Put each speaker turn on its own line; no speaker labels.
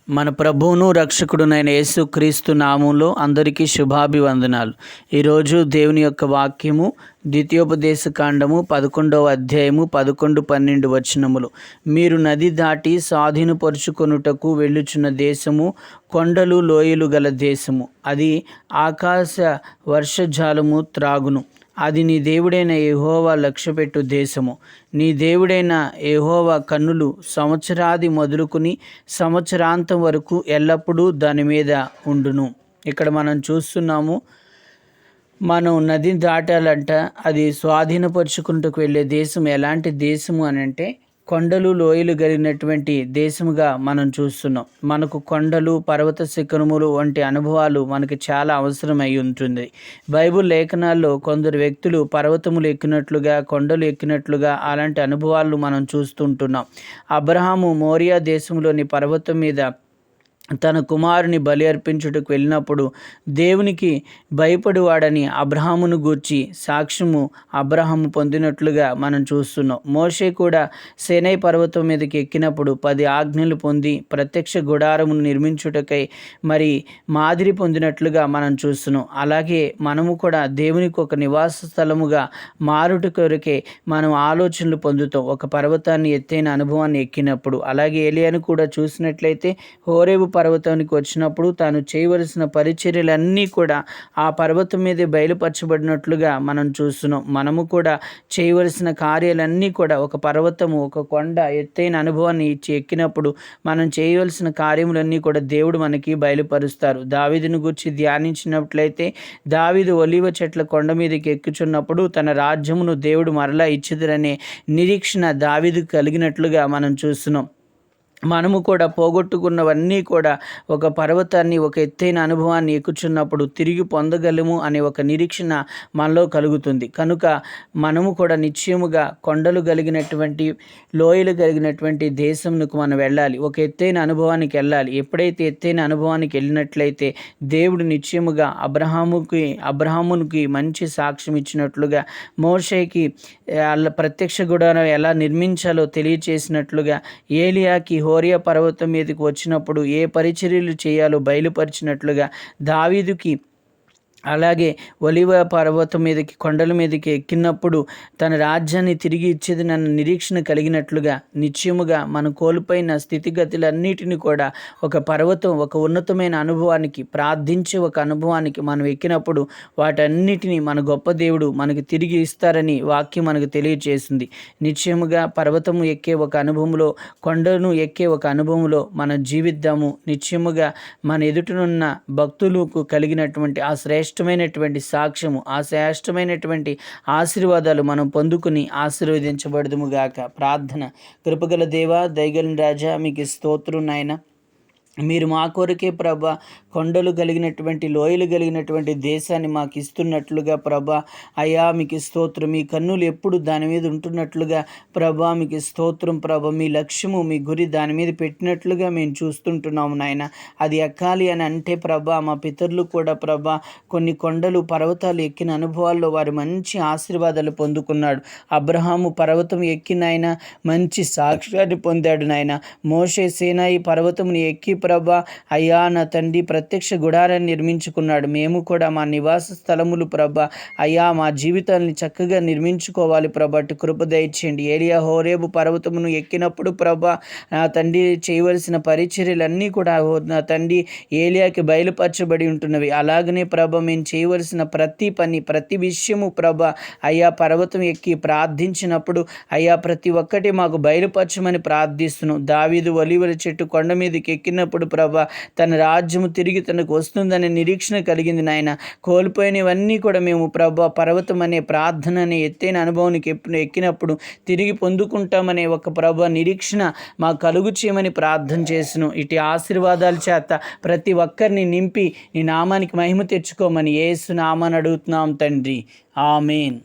మన ప్రభువును రక్షకుడునైన యేసుక్రీస్తు నామంలో అందరికీ శుభాభివందనాలు. ఈరోజు దేవుని యొక్క వాక్యము ద్వితీయోపదేశ కాండము 11వ అధ్యాయము 11-12 వచనములు. మీరు నది దాటి స్వాధీనపరుచుకొనుటకు వెళ్ళుచున్న దేశము కొండలు లోయలు గల దేశము. అది ఆకాశ వర్షజాలము త్రాగును. అది నీ దేవుడైన యెహోవా లక్ష్యపెట్టు దేశము. నీ దేవుడైన యెహోవా కన్నులు సంవత్సరాది మొదలుకొని సంవత్సరాంతం వరకు ఎల్లప్పుడూ దాని మీద ఉండును. ఇక్కడ మనం చూస్తున్నాము, మనం నది దాటాలంట. అది స్వాధీనపరుచుకుంటూ వెళ్ళే దేశం ఎలాంటి దేశము అని అంటే కొండలు లోయలు కలిగినటువంటి దేశముగా మనం చూస్తున్నాం. మనకు కొండలు పర్వత శిఖరములు వంటి అనుభవాలు మనకి చాలా అవసరమై ఉంటుంది. బైబిల్ లేఖనాల్లో కొందరు వ్యక్తులు పర్వతములు ఎక్కినట్లుగా కొండలు ఎక్కినట్లుగా అలాంటి అనుభవాలు మనం చూస్తుంటున్నాం. అబ్రహాము మోరియా దేశంలోని పర్వతం మీద తన కుమారుని బలి అర్పించుటకు వెళ్ళినప్పుడు దేవునికి భయపడివాడని అబ్రహామును గూర్చి సాక్ష్యము అబ్రహాము పొందినట్లుగా మనం చూస్తున్నాం. మోషే కూడా సీనై పర్వతం మీదకి ఎక్కినప్పుడు 10 ఆజ్ఞలు పొంది ప్రత్యక్ష గుడారమును నిర్మించుటకై మరి మాదిరి పొందినట్లుగా మనం చూస్తున్నాం. అలాగే మనము కూడా దేవునికి ఒక నివాస స్థలముగా మారుట కొరకే మనం ఆలోచనలు పొందుతాం ఒక పర్వతాన్ని ఎత్తైన అనుభవాన్ని ఎక్కినప్పుడు. అలాగే ఏలియాను కూడా చూసినట్లయితే హోరేబు పర్వతానికి వచ్చినప్పుడు తాను చేయవలసిన పరిచర్యలన్నీ కూడా ఆ పర్వతం మీదే బయలుపరచబడినట్లుగా మనం చూస్తున్నాం. మనము కూడా చేయవలసిన కార్యాలన్నీ కూడా ఒక పర్వతము ఒక కొండ ఎత్తైన అనుభవాన్ని ఎక్కినప్పుడు మనం చేయవలసిన కార్యములన్నీ కూడా దేవుడు మనకి బయలుపరుస్తారు. దావీదును గురించి ధ్యానించినట్లయితే దావీదు ఒలీవ చెట్ల కొండ మీదకి ఎక్కుచున్నప్పుడు తన రాజ్యమును దేవుడు మరలా ఇచ్చుదురనే నిరీక్షణ దావీదుకు కలిగినట్లుగా మనం చూస్తున్నాం. మనము కూడా పోగొట్టుకున్నవన్నీ కూడా ఒక పర్వతాన్ని ఒక ఎత్తైన అనుభవాన్ని ఎక్కుచున్నప్పుడు తిరిగి పొందగలము అనే ఒక నిరీక్షణ మనలో కలుగుతుంది. కనుక మనము కూడా నిశ్చయముగా కొండలు కలిగినటువంటి లోయలు కలిగినటువంటి దేశంకు మనం వెళ్ళాలి. ఒక ఎత్తైన అనుభవానికి వెళ్ళాలి. ఎప్పుడైతే ఎత్తైన అనుభవానికి వెళ్ళినట్లయితే దేవుడు నిశ్చయముగా అబ్రహామునికి మంచి సాక్ష్యం ఇచ్చినట్లుగా మోషేకి ప్రత్యక్ష గుడారం ఎలా నిర్మించాలో తెలియచేసినట్లుగా ఏలియాకి హోరియా పర్వతం మీదకి వచ్చినప్పుడు ఏ పరిచర్యలు చేయాలో బయలుపరిచినట్లుగా దావీదుకి అలాగే ఒలివ పర్వతం మీదకి కొండల మీదకి ఎక్కినప్పుడు తన రాజ్యాన్ని తిరిగి ఇచ్చేది నన్ను నిరీక్షణ కలిగినట్లుగా నిశ్చయముగా మనం కోల్పోయిన స్థితిగతులన్నిటిని కూడా ఒక పర్వతం ఒక ఉన్నతమైన అనుభవానికి ప్రార్థించే ఒక అనుభవానికి మనం ఎక్కినప్పుడు వాటన్నిటిని మన గొప్ప దేవుడు మనకి తిరిగి ఇస్తారని వాక్యం మనకు తెలియజేస్తుంది. నిశ్చయముగా పర్వతము ఎక్కే ఒక అనుభవంలో కొండను ఎక్కే ఒక అనుభవంలో మనం జీవిద్దాము. నిశ్చయముగా మన ఎదుటనున్న భక్తులకు కలిగినటువంటి ఆ శ్రేష్టమైనటువంటి సాక్ష్యము ఆ శ్రేష్టమైనటువంటి ఆశీర్వాదాలు మనం పొందుకుని ఆశీర్వదించబడదుము గాక. ప్రార్థన. కృపగల దేవా దయగలిగిన రాజా మీకు స్తోత్రం నాయన. మీరు మా కొరకే ప్రభా కొండలు కలిగినటువంటి లోయలు కలిగినటువంటి దేశాన్ని మాకు ఇస్తున్నట్లుగా ప్రభా అయ్యా మీకు స్తోత్రం. మీ కన్నులు ఎప్పుడు దాని మీద ఉంటున్నట్లుగా ప్రభా మీకు స్తోత్రం. ప్రభా మీ లక్ష్యము మీ గురి దాని మీద పెట్టినట్లుగా మేము చూస్తుంటున్నాము నాయన. అది ఎక్కాలి అని అంటే ప్రభా మా పితరులు కూడా ప్రభా కొన్ని కొండలు పర్వతాలు ఎక్కిన అనుభవాల్లో వారు మంచి ఆశీర్వాదాలు పొందుకున్నాడు. అబ్రహాము పర్వతం ఎక్కి నాయన మంచి సాక్ష్యాన్ని పొందాడు నాయన. మోషే సీనాయి పర్వతముని ఎక్కి ప్రభా అయ్యా నా తండ్రి ప్రత్యక్ష గుడారాన్ని నిర్మించుకున్నాడు. మేము కూడా మా నివాస స్థలములు ప్రభా అయ్యా మా జీవితాన్ని చక్కగా నిర్మించుకోవాలి ప్రభా. కృప దయచేయండి. ఏలియా హోరేబు పర్వతమును ఎక్కినప్పుడు ప్రభా నా తండ్రి చేయవలసిన పరిచర్యలన్నీ కూడా నా తండ్రి ఏలియాకి బయలుపరచబడి ఉంటున్నవి. అలాగనే ప్రభా మేము చేయవలసిన ప్రతి పని ప్రతి విషయము ప్రభా అయ్యా పర్వతం ఎక్కి ప్రార్థించినప్పుడు అయ్యా ప్రతి ఒక్కటి మాకు బయలుపరచమని ప్రార్థిస్తున్నాం. దావీదు ఒలీవల చెట్టు కొండ మీదకి ఎక్కినప్పుడు ప్రభా తన రాజ్యము తిరిగి తనకు వస్తుందనే నిరీక్షణ కలిగింది నాయన. కోల్పోయినవన్నీ కూడా మేము ప్రభా పర్వతం అనే ప్రార్థన అనే ఎత్తైన అనుభవానికి ఎక్కినప్పుడు తిరిగి పొందుకుంటామనే ఒక ప్రభా నిరీక్షణ మా కలుగు చేయమని ప్రార్థన చేసినాం. ఇటు ఆశీర్వాదాల చేత ప్రతి ఒక్కరిని నింపి నీ నామానికి మహిమ తెచ్చుకోమని యేసు నామాన్ని అడుగుతున్నాం తండ్రి. ఆమేన్.